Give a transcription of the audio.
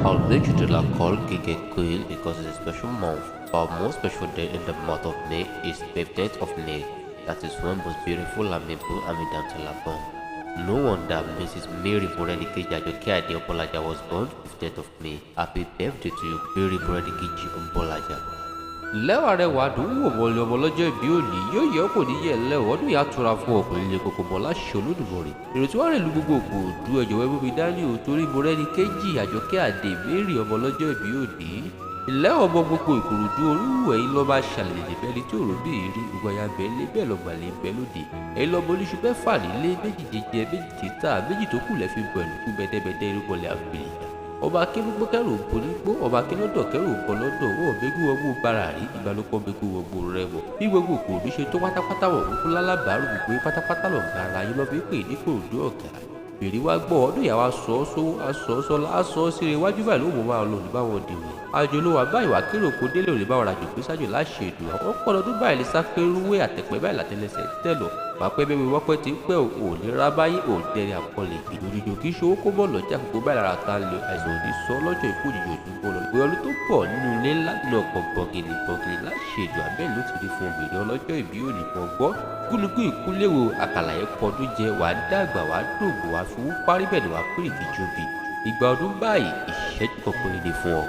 I'll make you to la call Gigekul because it's a special month. Our most special day in the month of May is the 15th of May. That is when most beautiful Amibu Amidantala born. No wonder Mrs. Mary Boredikeji Ajoke Ade Obolaja was born 15th of May. Happy birthday to you, Mary Boredikeji Obolaja. Lẹ́wà rẹwà dùn wò wọlé ọmọ lọ́jọ́ ìbí òní yóò yẹ kò ní yẹ lẹ́wọ̀ ọdún yà tura fún ọkùnrin ilé kòkò mọ́ láṣẹ Olódùmarè. Èrò tí wọ́n rìn lu gbogbo òkú du ẹ̀jọ̀ wẹ́wẹ́ mi dání o torí Boredikeji Àjọkẹ́ Àdè Mary ọmọ lọ́jọ́ ìbí òní. Lẹ́wọ̀ ọmọ gbogbo Ìkòròdú orúwọ̀ ẹ̀yin lọ́ máa ṣàlẹ̀ bẹ́ẹ̀ni tí òrò bí ìrí gbogbo àyà bẹ́ẹ̀ lé bẹ́ẹ̀ lọ́gbà lè bẹ́ẹ̀ lóde. Ẹ̀yin lọ́mọ oníṣu mẹ́fà nílé méjì jẹjẹ méjì títà méjì tó kù lẹ́ fi bọ̀ ẹ̀lùkú bẹ́ẹ̀dẹ́bẹ́dẹ́ irúgbọ̀lẹ̀ àgbèlè ọba akínúgbó kẹrù ògbónígbó ọba akínúdọ̀ kẹrù ògbọ́lọ́dọ̀ wọn ògbégú wọgbó bara rí ìgbàlópọ̀ gbégú wọgbó rẹ wọ bí gbogbo Ìkòròdú ṣe tó pátápátá wọ̀ wípé lálábàárù gbogbo pátápátá lọ̀gá ara yín lọ́bí pè ní Ìkòròdú ọ̀gá bèrè wá gbọ́ ọdún ìyàwó aṣọ sówó aṣọ sọlá aṣọ síre iwájú báyìí ló mọ̀ máa lò ní báwọn dìwọ̀ àjò ló wà báyìí wà kéré òkú délé òní báwọn rajo pé sájò láṣẹ èdò àwọn pọ̀lọ́ tó báyìí lè sá pérúwé àtẹ̀pẹ́ báyìí látẹlẹsẹ̀ tẹ̀lọ̀ pàpẹ́ bẹ́ẹ̀ mi wọ́pẹ́ ti pẹ́ òní rábáyé òdẹ̀rẹ̀ àkọlẹ̀ ìdòdò kì í ṣe owó kó bọ̀ lọ́jà gbogbo báyìí lára ta lè àìsàn òní sọ lọ́jọ́ ikú òjijì òdúgbò lọ ìwé ọdún tó pọ̀ nínú ilé ńlá nínú ọkọ̀ bọ̀gìnì láṣẹ èdò abẹ́ẹ̀ ló ti rí fún obìnrin ọlọ́jọ́ ìbí òní kan gbọ́ gúnugún ìkúléwò àkàlàyé kọdún jẹ wàá dàgbà wàá dògbò wàá fi wú parí bẹ́ẹ̀ ni wàá pèrè kìjọbi ìgbà ọdún báyìí ìṣẹ́jú kan péré ni fún ọ.